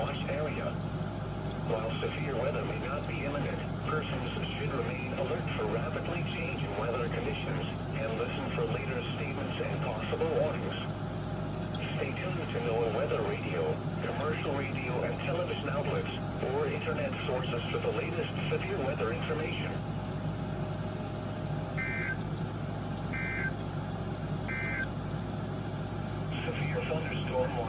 watch area. While severe weather may not be imminent, persons should remain alert for rapidly changing weather conditions and listen for later statements and possible warnings. Stay tuned to NOAA weather radio, commercial radio and television outlets, or internet sources for the latest severe weather information. Severe thunderstorm